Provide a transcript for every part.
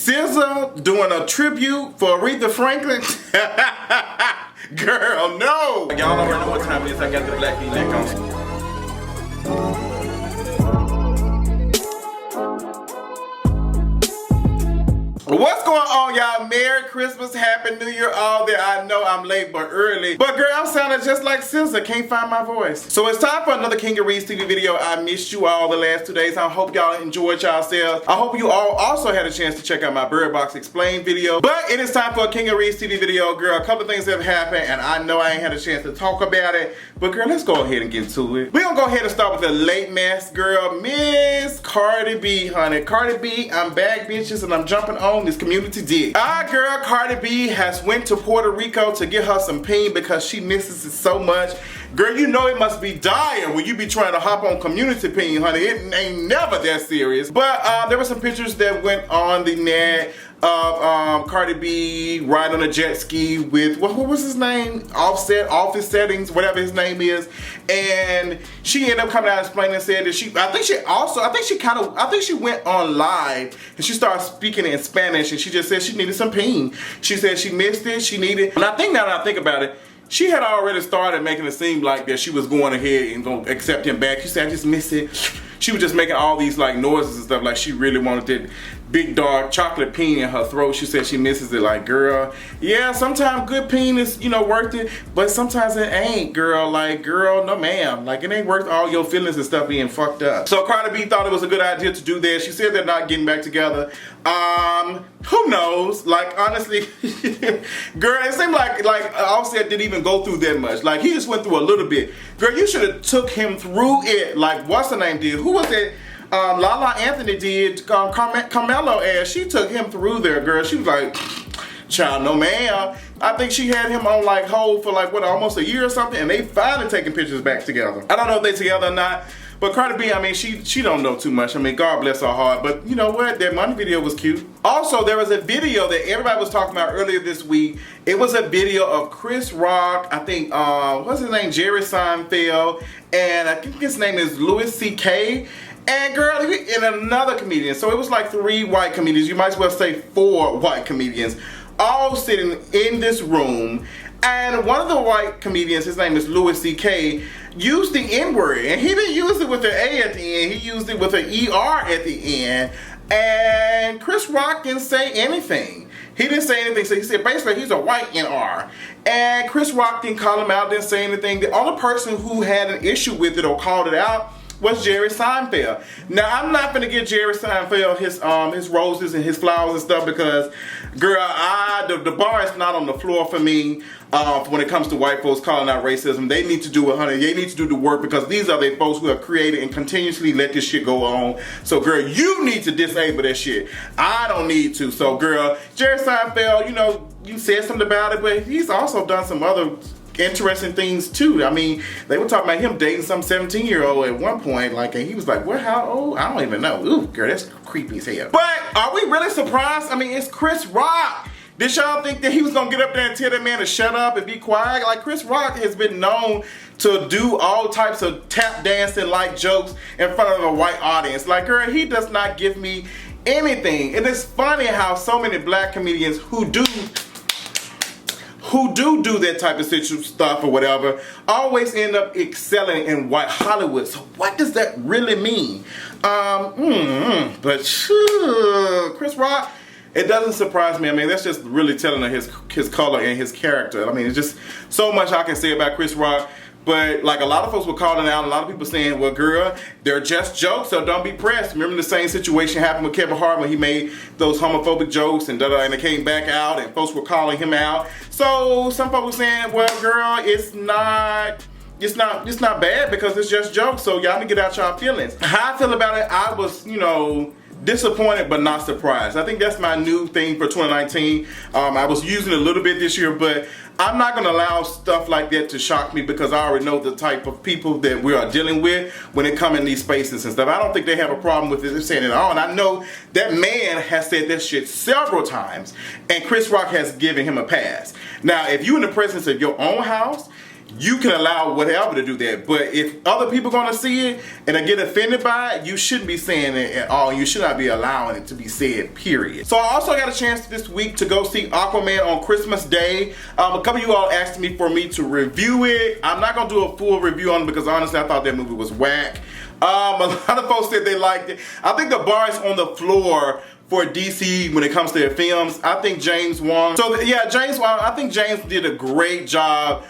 SZA doing a tribute for Aretha Franklin? Girl, no! Y'all already know what time it is. I got the black V-neck on. What's going on, y'all? Merry Christmas, Happy New Year, all that. I know I'm late but early, but girl, I'm sounding just like SZA. Can't find my voice. So it's time for another King of Reeds TV video. I missed you all the last 2 days. I hope y'all enjoyed yourselves. I hope you all also had a chance to check out my Bird Box Explained video. But it is time for a King of Reeds TV video. Girl, a couple of things have happened, and I know I ain't had a chance to talk about it. But girl, let's go ahead and get to it. We're gonna go ahead and start with the late mess, girl. Miss Cardi B, honey. Cardi B, I'm back, bitches, and I'm jumping on this community dick. Girl, Cardi B has went to Puerto Rico to get her some peen because she misses it so much. Girl, you know it must be dire when you be trying to hop on community peen, honey. It ain't never that serious. But there were some pictures that went on the net of Cardi B riding on a jet ski with, what was his name? Office Settings, whatever his name is. And she ended up coming out and explaining and said that I think she went on live and she started speaking in Spanish and she just said she needed some peen. She said she missed it, she needed, and I think now that I think about it, she had already started making it seem like that she was going ahead and gonna accept him back. She said, I just missed it. She was just making all these like noises and stuff like she really wanted that big dark chocolate peen in her throat. She said she misses it. Like, girl, yeah, sometimes good peen is, you know, worth it, but sometimes it ain't, girl. Like, girl, no ma'am. Like, it ain't worth all your feelings and stuff being fucked up. So Cardi B thought it was a good idea to do that. She said they're not getting back together. Who knows? Like, honestly, girl, it seemed like Offset didn't even go through that much. Like, he just went through a little bit. Girl, you should have took him through it like what's her name did. Who was it? Lala Anthony did Carmelo, and she took him through there, girl. She was like, child, no ma'am. I think she had him on like hold for like what, almost a year or something, and they finally taking pictures back together. I don't know if they together or not, but Cardi B, I mean, she don't know too much. I mean, God bless her heart, but you know what? That money video was cute. Also, there was a video that everybody was talking about earlier this week. It was a video of Chris Rock, I think, what's his name? Jerry Seinfeld, and I think his name is Louis C.K., and girl, and another comedian. So it was like 3 white comedians. You might as well say 4 white comedians, all sitting in this room. And one of the white comedians, his name is Louis C.K., used the N-word. And he didn't use it with an A at the end. He used it with an E-R at the end. And Chris Rock didn't say anything. He didn't say anything. So he said basically he's a white N-R. And Chris Rock didn't call him out, didn't say anything. The only person who had an issue with it or called it out was Jerry Seinfeld. Now, I'm not gonna give Jerry Seinfeld his roses and his flowers and stuff because, girl, the bar is not on the floor for me when it comes to white folks calling out racism. They need to do it, honey. They need to do the work because these are the folks who have created and continuously let this shit go on. So, girl, you need to disable that shit. I don't need to. So, girl, Jerry Seinfeld, you know, you said something about it, but he's also done some other interesting things too. I mean, they were talking about him dating some 17-year-old at one point, like, and he was like, what, how old? I don't even know. Ooh, girl, that's creepy as hell. But are we really surprised? I mean, it's Chris Rock. Did y'all think that he was gonna get up there and tell that man to shut up and be quiet? Like, Chris Rock has been known to do all types of tap dancing like jokes in front of a white audience. Like, girl, he does not give me anything. And it's funny how so many black comedians who do that type of stuff or whatever always end up excelling in white Hollywood. So what does that really mean? But Chris Rock, it doesn't surprise me. I mean, that's just really telling of his color and his character. I mean, it's just so much I can say about Chris Rock. But like a lot of folks were calling out, a lot of people saying, well, girl, they're just jokes, so don't be pressed. Remember the same situation happened with Kevin Hart when he made those homophobic jokes and and it came back out and folks were calling him out. So some folks were saying, well, girl, it's not bad because it's just jokes, so y'all need to get out y'all feelings. How I feel about it, I was, you know, disappointed but not surprised. I think that's my new thing for 2019. I was using it a little bit this year, but I'm not gonna allow stuff like that to shock me because I already know the type of people that we are dealing with when it comes in these spaces and stuff. I don't think they have a problem with it. They're saying it all, and I know that man has said that shit several times, and Chris Rock has given him a pass. Now, if you're in the presence of your own house, you can allow whatever to do that. But if other people gonna see it and they get offended by it, you shouldn't be saying it at all. You should not be allowing it to be said, period. So I also got a chance this week to go see Aquaman on Christmas Day. A couple of you all asked me for me to review it. I'm not gonna do a full review on it because honestly I thought that movie was whack. A lot of folks said they liked it. I think the bar is on the floor for DC when it comes to their films. I think James Wan. So yeah, James Wan. I think James did a great job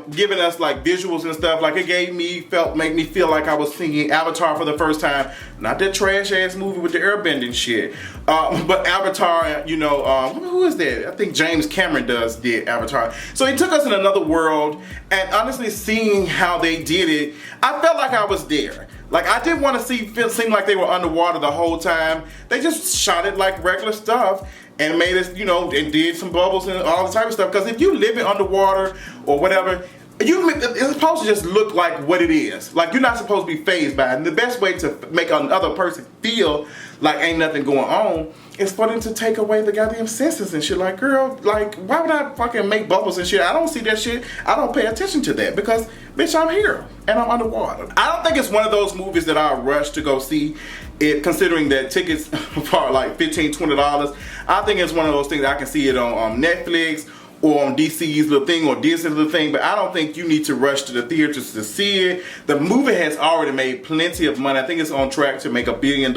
giving us like visuals and stuff. Like it made me feel like I was seeing Avatar for the first time. Not that trash ass movie with the airbending shit, but Avatar. You know, who is that? I think James Cameron did Avatar. So he took us in another world, and honestly, seeing how they did it, I felt like I was there. Like I didn't want to seem like they were underwater the whole time. They just shot it like regular stuff and made us, you know, and did some bubbles and all the type of stuff. Because if you live in underwater or whatever, it's supposed to just look like what it is. Like you're not supposed to be fazed by it. And the best way to make another person feel like ain't nothing going on is for them to take away the goddamn senses and shit. Like, girl, like, why would I fucking make bubbles and shit? I don't see that shit. I don't pay attention to that because, bitch, I'm here and I'm underwater. I don't think it's one of those movies that I'll rush to go see it, considering that tickets are like $15, $20. I think it's one of those things that I can see it on Netflix or on DC's little thing or Disney's little thing, but I don't think you need to rush to the theaters to see it. The movie has already made plenty of money. I think it's on track to make $1 billion.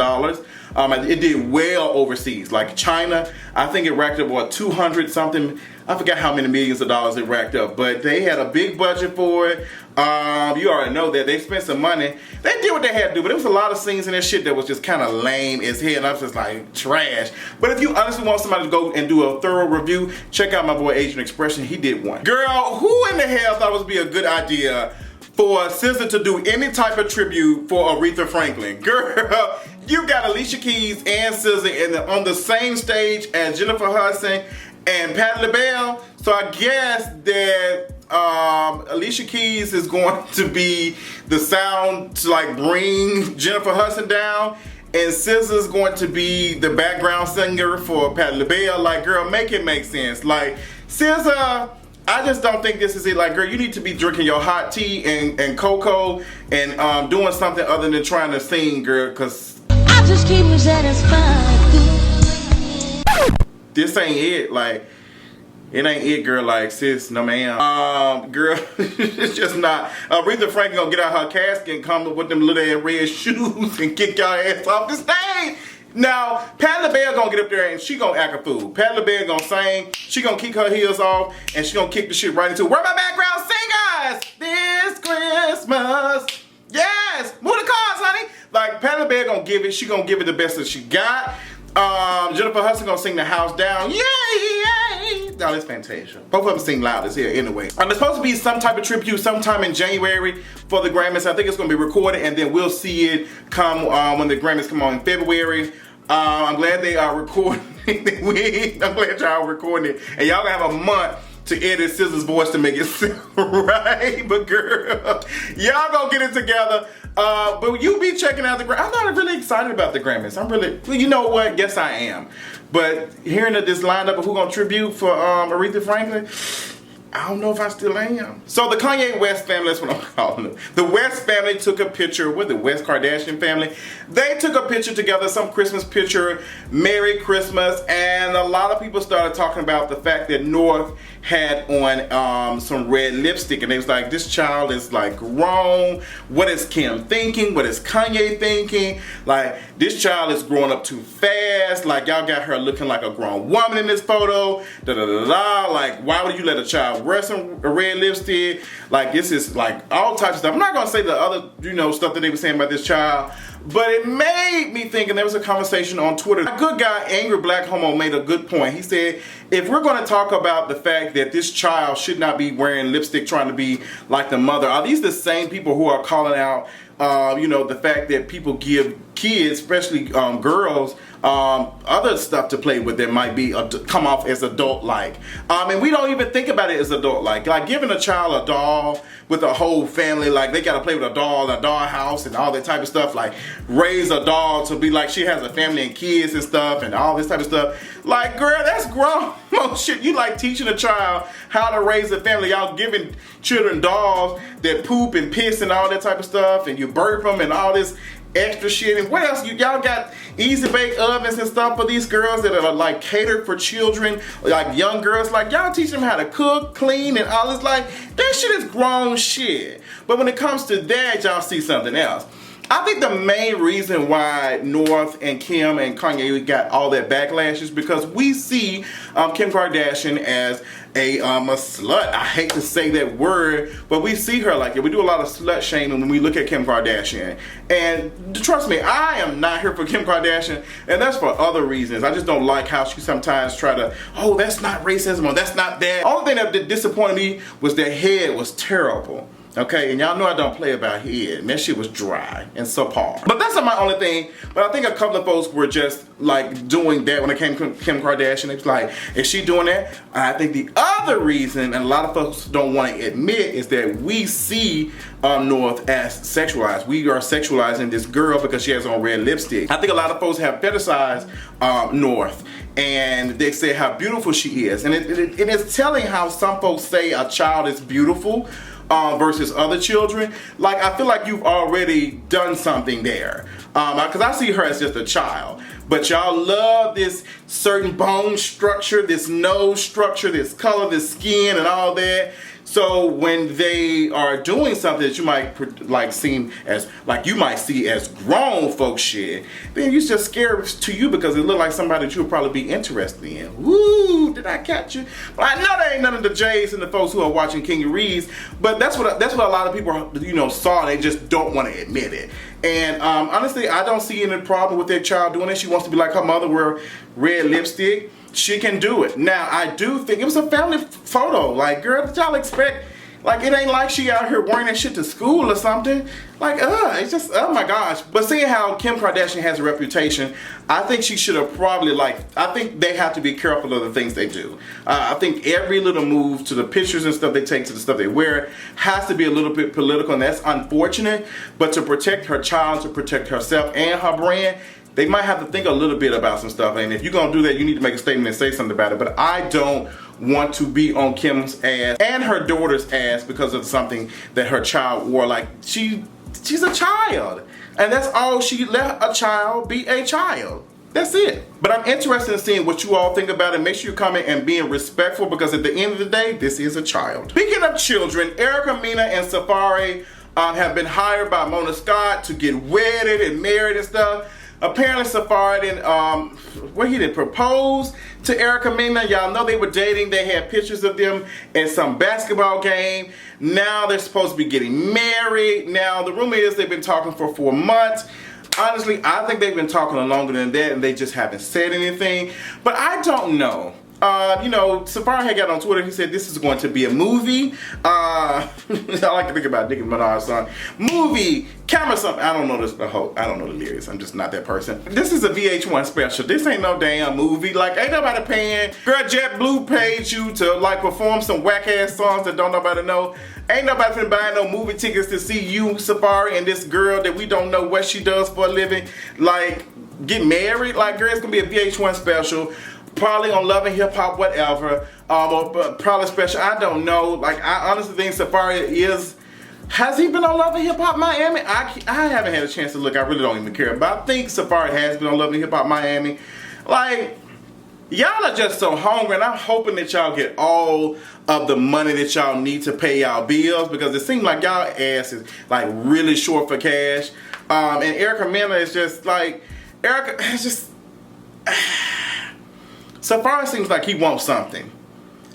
It did well overseas, like China. I think it racked up what 200 something. I forgot how many millions of dollars it racked up, but they had a big budget for it. You already know that they spent some money. They did what they had to do, but there was a lot of scenes in that shit that was just kind of lame as hell. And I was just like trash. But if you honestly want somebody to go and do a thorough review, check out my boy Asian Expression. He did one. Girl, who in the hell thought it would be a good idea for SZA to do any type of tribute for Aretha Franklin? Girl, you got Alicia Keys and SZA on the same stage as Jennifer Hudson and Patti LaBelle. So I guess that Alicia Keys is going to be the sound to like bring Jennifer Hudson down, and SZA is going to be the background singer for Patti LaBelle. Like, girl, make it make sense. Like, SZA, I just don't think this is it. Like, girl, you need to be drinking your hot tea and cocoa and doing something other than trying to sing, girl, because I just keep me satisfied. This ain't it. Like, it ain't it, girl. Like, sis, no ma'am. Girl, it's just not. Aretha Franklin gonna get out her casket and come up with them little ass red shoes and kick y'all ass off the stage. Now, Patti LaBelle gonna get up there and she gonna act a fool. Patti LaBelle gonna sing, she gonna kick her heels off, and she gonna kick the shit right into, where my background singers this Christmas? Yes, move the cars, honey. Like, Patti LaBelle gonna give it, she gonna give it the best that she got. Jennifer Hudson gonna sing the house down. Yay, yay. No, it's Fantasia. Both of them sing loud as here anyway. There's supposed to be some type of tribute sometime in January for the Grammys. I think it's gonna be recorded and then we'll see it come when the Grammys come on in February. I'm glad they are recording. I'm glad y'all are recording it. And y'all gonna have a month to edit SZA's voice to make it sound right. But girl, y'all gonna get it together. But you be checking out the Grammys. I'm not really excited about the Grammys. I'm really, well, you know what? Yes, I am. But hearing this lineup of who gonna tribute for Aretha Franklin, I don't know if I still am. So the Kanye West family, that's what I'm calling them. The West family took a picture with the West Kardashian family. They took a picture together, some Christmas picture, Merry Christmas, and a lot of people started talking about the fact that North had on some red lipstick, and they was like, this child is like grown. What is Kim thinking? What is Kanye thinking? Like, this child is growing up too fast. Like, y'all got her looking like a grown woman in this photo. Da da da da. Like, why would you let a child wear some red lipstick? Like, this is like all types of stuff. I'm not gonna say the other, you know, stuff that they were saying about this child, but it made me think, and there was a conversation on Twitter. A good guy, Angry Black Homo, made a good point. He said, if we're going to talk about the fact that this child should not be wearing lipstick trying to be like the mother, are these the same people who are calling out, you know, the fact that people give kids, especially girls, other stuff to play with that might be come off as adult-like. And we don't even think about it as adult-like. Like giving a child a doll with a whole family, like they gotta play with a dollhouse and all that type of stuff, like raise a doll to be like she has a family and kids and stuff and all this type of stuff. Like, girl, that's grown. Oh shit, you like teaching a child how to raise a family. Y'all giving children dolls that poop and piss and all that type of stuff, and you burp them and all this extra shit. And what else? Y'all got easy bake ovens and stuff for these girls that are like catered for children, like young girls. Like y'all teach them how to cook, clean, and all this. Like that shit is grown shit. But when it comes to that, y'all see something else. I think the main reason why North and Kim and Kanye got all that backlash is because we see Kim Kardashian as a slut. I hate to say that word, but we see her like it. We do a lot of slut shaming when we look at Kim Kardashian. And trust me, I am not here for Kim Kardashian, and that's for other reasons. I just don't like how she sometimes try to, oh, that's not racism or that's not that. Only thing that disappointed me was that head was terrible. Okay, and y'all know I don't play about head, and that shit was dry and subpar. But that's not my only thing, but I think a couple of folks were just like doing that when it came to Kim Kardashian. It's like, is she doing that? I think the other reason, and a lot of folks don't want to admit, is that we see North as sexualized. We are sexualizing this girl because she has on red lipstick. I think a lot of folks have fetishized North, and they say how beautiful she is. And it is telling how some folks say a child is beautiful versus other children. Like, I feel like you've already done something there. Because I see her as just a child. But y'all love this certain bone structure, this nose structure, this color, this skin, and all that. So when they are doing something that you might like seem as, like you might see as grown folk shit, then it's just scary to you because it look like somebody that you'll probably be interested in. Woo, did I catch you? Well, I know there ain't none of the Jays and the folks who are watching King Reeds, but that's what a lot of people, you know, saw. They just don't want to admit it. And honestly, I don't see any problem with their child doing it. She wants to be like her mother, wear red lipstick. She can do it. Now, I do think it was a family photo. Like, girl, did y'all expect? Like, it ain't like she out here wearing that shit to school or something. Like, it's just, oh my gosh. But seeing how Kim Kardashian has a reputation, I think she should have probably, I think they have to be careful of the things they do. I think every little move, to the pictures and stuff they take, to the stuff they wear, has to be a little bit political, and that's unfortunate. But to protect her child, to protect herself and her brand, they might have to think a little bit about some stuff. And if you're gonna do that, you need to make a statement and say something about it. But I don't want to be on Kim's ass and her daughter's ass because of something that her child wore. Like, she's a child. And that's all. She let a child be a child. That's it. But I'm interested in seeing what you all think about it. Make sure you comment and being respectful, because at the end of the day, this is a child. Speaking of children, Erica, Mena, and Safaree have been hired by Mona Scott to get wedded and married and stuff. Apparently Safaree didn't propose to Erica Mena. Y'all know they were dating. They had pictures of them at some basketball game. Now they're supposed to be getting married. Now the rumor is they've been talking for 4 months. Honestly, I think they've been talking longer than that, and they just haven't said anything. But I don't know. You know, Safaree had got on Twitter. He said this is going to be a movie. I like to think about Nicki Minaj's song. Movie, camera, something. I don't know I don't know the lyrics. I'm just not that person. This is a VH1 special. This ain't no damn movie. Like, ain't nobody paying. Girl, JetBlue paid you to like perform some whack ass songs that don't nobody know. Ain't nobody finna buy no movie tickets to see you, Safaree, and this girl that we don't know what she does for a living, like, get married. Like, girl, it's gonna be a VH1 special. Probably on Love and Hip Hop, whatever. Or probably special. I don't know. Like, I honestly think Safaree is. Has he been on Love and Hip Hop Miami? I haven't had a chance to look. I really don't even care. But I think Safaree has been on Love and Hip Hop Miami. Like, y'all are just so hungry, and I'm hoping that y'all get all of the money that y'all need to pay y'all bills, because it seems like y'all ass is like really short for cash. And Erica Mena is just like, Erica, it's just. Safaree seems like he wants something,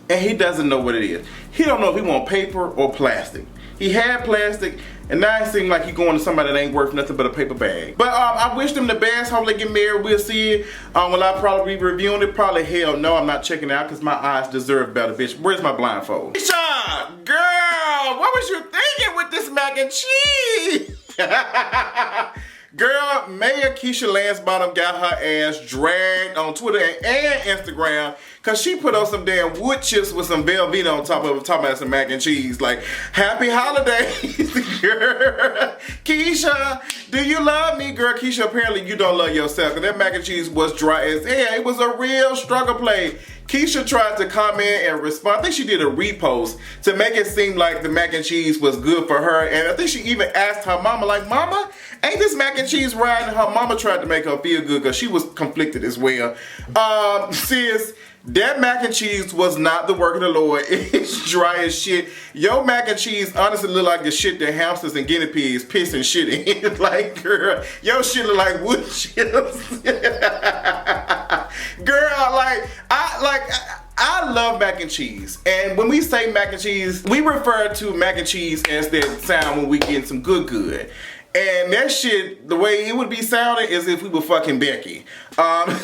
and he doesn't know what it is. He don't know if he wants paper or plastic. He had plastic, and now it seems like he's going to somebody that ain't worth nothing but a paper bag. But I wish them the best. Hope they get married. We'll see it. Will I probably be reviewing it? Probably hell no. I'm not checking it out because my eyes deserve better, bitch. Where's my blindfold? Keisha, girl, what was you thinking with this mac and cheese? Girl, Mayor Keisha Lancebottoms got her ass dragged on Twitter and Instagram because she put on some damn wood chips with some Velveeta on top of it, talking about some mac and cheese. Like, happy holidays, girl. Keisha, do you love me? Girl, Keisha, apparently you don't love yourself because that mac and cheese was dry as hell. It was a real struggle play. Keisha tried to comment and respond. I think she did a repost to make it seem like the mac and cheese was good for her. And I think she even asked her mama, like, Mama, ain't this mac and cheese right? And her mama tried to make her feel good because she was conflicted as well. Sis, that mac and cheese was not the work of the Lord. It's dry as shit. Your mac and cheese honestly look like the shit that hamsters and guinea pigs piss and shit in. Like, girl, your shit look like wood chips. Girl, I love mac and cheese. And when we say mac and cheese, we refer to mac and cheese as that sound when we get some good. And that shit, the way it would be sounding is if we were fucking Becky.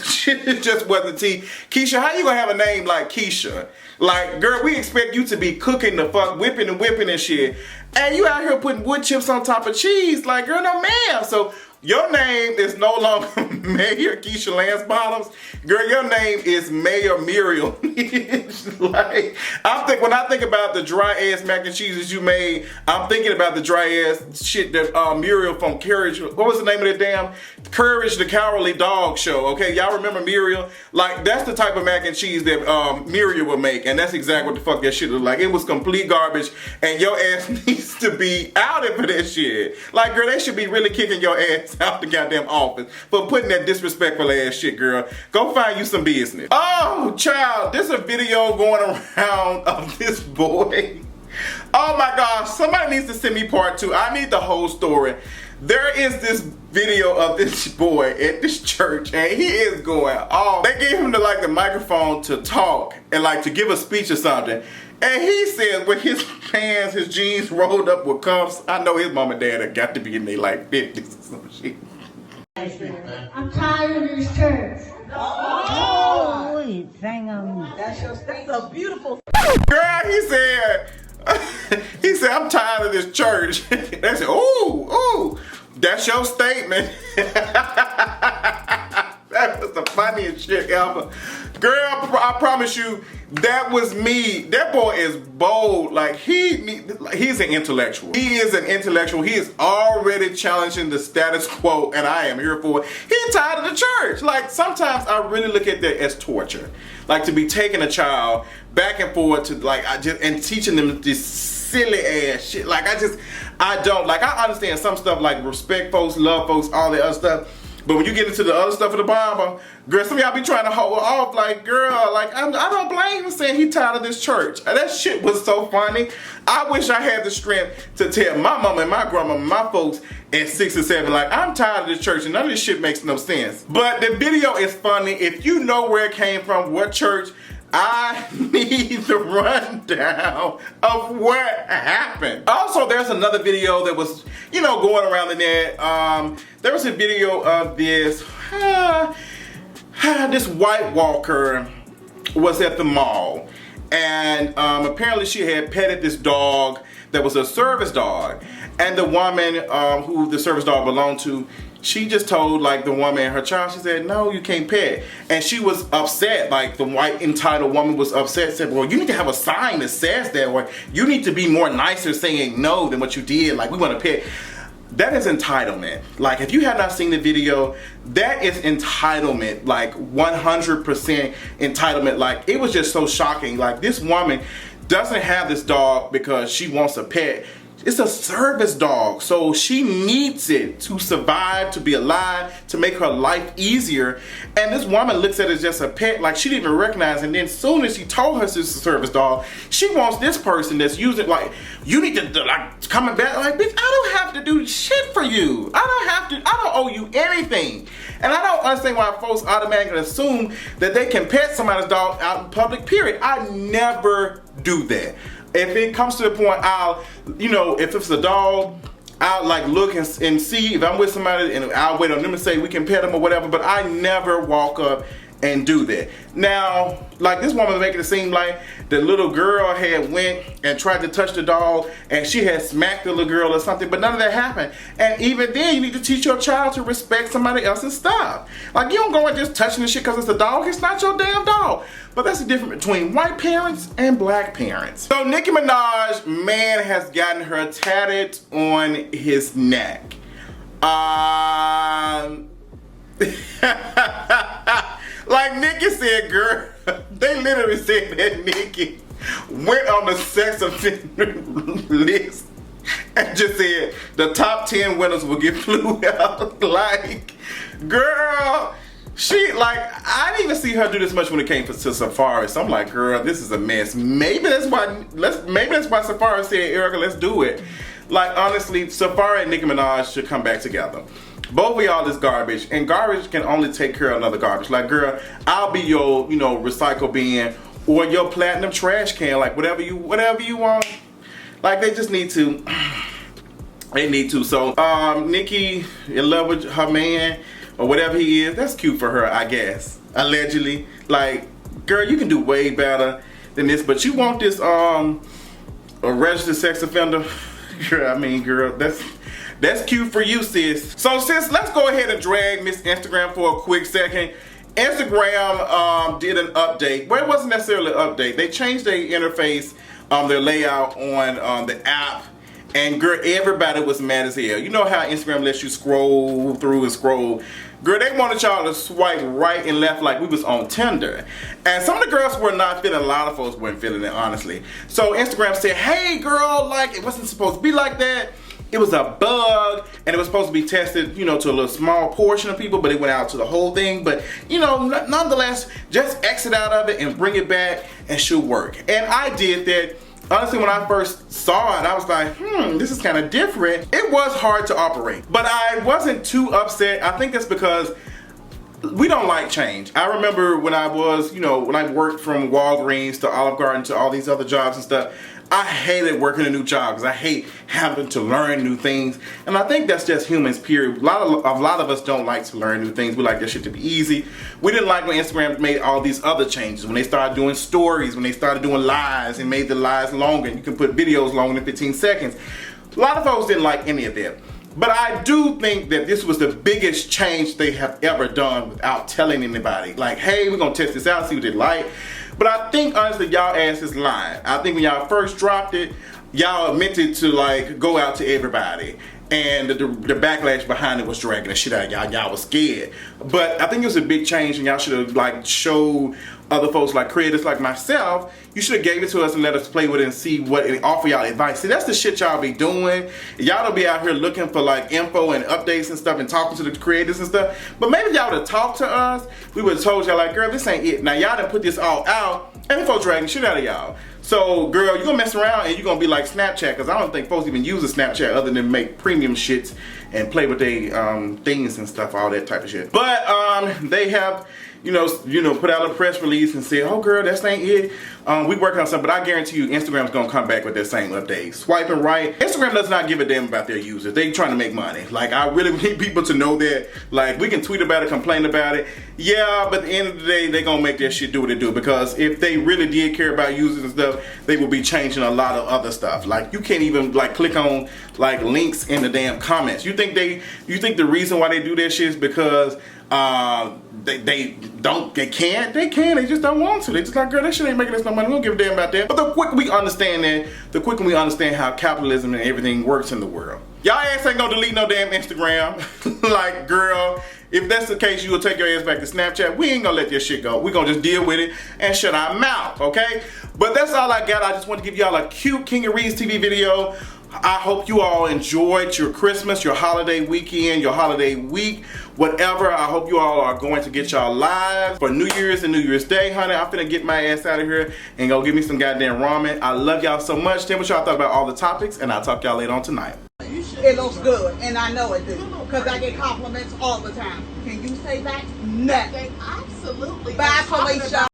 Shit just wasn't tea. Keisha, how you gonna have a name like Keisha? Like, girl, we expect you to be cooking the fuck, whipping and shit. And you out here putting wood chips on top of cheese. Like, girl, no ma'am. So your name is no longer Mayor Keisha Lancebottoms. Girl, your name is Mayor Muriel. Like, when I think about the dry ass mac and cheeses you made, I'm thinking about the dry ass shit that Muriel from Courage, what was the name of that damn Courage the Cowardly Dog show? Okay, y'all remember Muriel? Like, that's the type of mac and cheese that Muriel would make, and that's exactly what the fuck that shit looked like. It was complete garbage, and your ass needs to be outed for that shit. Like, girl, they should be really kicking your ass out the goddamn office for putting that disrespectful ass shit, girl. Go find you some business. Oh, child, there's a video going around of this boy. Oh my gosh, somebody needs to send me part 2. I need the whole story. There is this video of this boy at this church, and he is going off. They gave him the microphone to talk and to give a speech or something. And he says with his pants, his jeans rolled up with cuffs, I know his mom and dad have got to be in their 50s or some shit. I'm tired of this church. Oh, wait, hang on. That's a beautiful. Girl, he said, I'm tired of this church. They said, ooh, that's your statement. That was the funniest shit ever. Girl, I promise you, that was me. That boy is bold. Like, he's an intellectual. He is an intellectual. He is already challenging the status quo, and I am here for it. He's tired of the church. Like, sometimes I really look at that as torture. Like, to be taking a child back and forth to, and teaching them this silly ass shit. Like, I don't. Like, I understand some stuff like respect folks, love folks, all that other stuff. But when you get into the other stuff of the Bible, girl, some of y'all be trying to hold off, like, girl, I don't blame him saying he tired of this church. And that shit was so funny. I wish I had the strength to tell my mama and my grandma and my folks at 6 or 7, like, I'm tired of this church and none of this shit makes no sense. But the video is funny. If you know where it came from, what church, I need the rundown of what happened. Also, there's another video that was, going around the net. There was a video of this White Walker was at the mall. And apparently she had petted this dog that was a service dog. And the woman who the service dog belonged to, she just told the woman, her child, she said, no, you can't pet. And she was upset, the white entitled woman was upset, said, well, you need to have a sign that says that, or you need to be more nicer saying no than what you did, we want to pet. That is entitlement. If you have not seen the video, that is entitlement, 100% entitlement. It was just so shocking. This woman doesn't have this dog because she wants a pet. It's a service dog, so she needs it to survive, to be alive, to make her life easier. And this woman looks at it as just a pet, she didn't even recognize. And then as soon as she told her it's a service dog, she wants this person that's using you need to coming back. Bitch, I don't have to do shit for you. I don't owe you anything. And I don't understand why folks automatically assume that they can pet somebody's dog out in public, period. I never do that. If it comes to the point, if it's a dog, I'll look and see if I'm with somebody, and I'll wait on them to say we can pet them or whatever, but I never walk up and do that. Now, like this woman was making it seem like the little girl had went and tried to touch the dog and she had smacked the little girl or something, but none of that happened. And even then, you need to teach your child to respect somebody else's stuff. Like, you don't go and just touching the shit because it's a dog. It's not your damn dog. But that's the difference between white parents and black parents. So Nicki Minaj, man, has gotten her tatted on his neck. Like Nicki said, girl, they literally said that Nicki went on the sex offender list and just said the top 10 winners will get flew out. Like, girl, she, like, I didn't even see her do this much when it came to Safaree. So I'm like, girl, this is a mess. Maybe that's why Safaree said, Erica, let's do it. Like, honestly, Safaree and Nicki Minaj should come back together. Both of y'all is garbage, and garbage can only take care of another garbage. Like, girl, I'll be your, recycle bin or your platinum trash can, like whatever you want. Like, they just need to. They need to. So, Nicki in love with her man or whatever he is. That's cute for her, I guess. Allegedly, like, girl, you can do way better than this. But you want this a registered sex offender? Girl, I mean, girl, that's cute for you, sis. So, sis, let's go ahead and drag Miss Instagram for a quick second. Instagram did an update. Well, it wasn't necessarily an update. They changed their interface, their layout on the app. And girl, everybody was mad as hell. You know how Instagram lets you scroll through and scroll. Girl, they wanted y'all to swipe right and left like we was on Tinder. And some of the girls were not feeling, a lot of folks weren't feeling it, honestly. So Instagram said, hey girl, like, it wasn't supposed to be like that. It was a bug, and it was supposed to be tested, to a little small portion of people, but it went out to the whole thing. But, nonetheless, just exit out of it and bring it back, and she'll work. And I did that. Honestly, when I first saw it, I was like, this is kind of different. It was hard to operate, but I wasn't too upset. I think that's because we don't like change. I remember when I was, when I worked from Walgreens to Olive Garden to all these other jobs and stuff, I hated working a new job because I hate having to learn new things. And I think that's just humans, period. A lot of us don't like to learn new things. We like that shit to be easy. We didn't like when Instagram made all these other changes. When they started doing stories, when they started doing lives and made the lives longer. And you can put videos longer than 15 seconds. A lot of folks didn't like any of that. But I do think that this was the biggest change they have ever done without telling anybody. Like, hey, we're gonna test this out, see what they like. But I think, honestly, y'all ass is lying. I think when y'all first dropped it, y'all meant it to, like, go out to everybody. And the backlash behind it was dragging the shit out of y'all. Y'all was scared. But I think it was a big change, and y'all should have, like, showed other folks, like creators like myself, you should have gave it to us and let us play with it and see what and offer y'all advice. See, that's the shit y'all be doing. Y'all don't be out here looking for like info and updates and stuff and talking to the creators and stuff. But maybe y'all would have talked to us. We would have told y'all like, girl, this ain't it. Now y'all done put this all out and folks dragging shit out of y'all. So, girl, you're gonna mess around and you're gonna be like Snapchat, because I don't think folks even use a Snapchat other than make premium shits and play with their things and stuff, all that type of shit. But they have, you know, put out a press release and said, oh girl, that ain't it. We working on something, but I guarantee you Instagram's gonna come back with that same update. Swiping right. Instagram does not give a damn about their users. They trying to make money. Like, I really need people to know that. Like, we can tweet about it, complain about it. Yeah, but at the end of the day, they gonna make that shit do what it do, because if they really did care about users and stuff, they will be changing a lot of other stuff. Like, you can't even like click on like links in the damn comments. You think the reason why they do that shit is because they can't, they just don't want to. They just like, girl, that shit ain't making us no money. We don't give a damn about that. But the quicker we understand that, the quicker we understand how capitalism and everything works in the world. Y'all ass ain't gonna delete no damn Instagram. Like, girl, if that's the case, you will take your ass back to Snapchat. We ain't gonna let your shit go. We gonna just deal with it and shut our mouth, okay? But that's all I got. I just want to give y'all a cute King of Reads TV video. I hope you all enjoyed your Christmas, your holiday weekend, your holiday week, whatever. I hope you all are going to get y'all live for New Year's and New Year's Day, honey. I'm finna get my ass out of here and go get me some goddamn ramen. I love y'all so much. Tell me what y'all thought about all the topics, and I'll talk to y'all later on tonight. It looks good, and I know it do, because I get compliments all the time. Can you say that? Nothing. Absolutely. Bye, Felicia.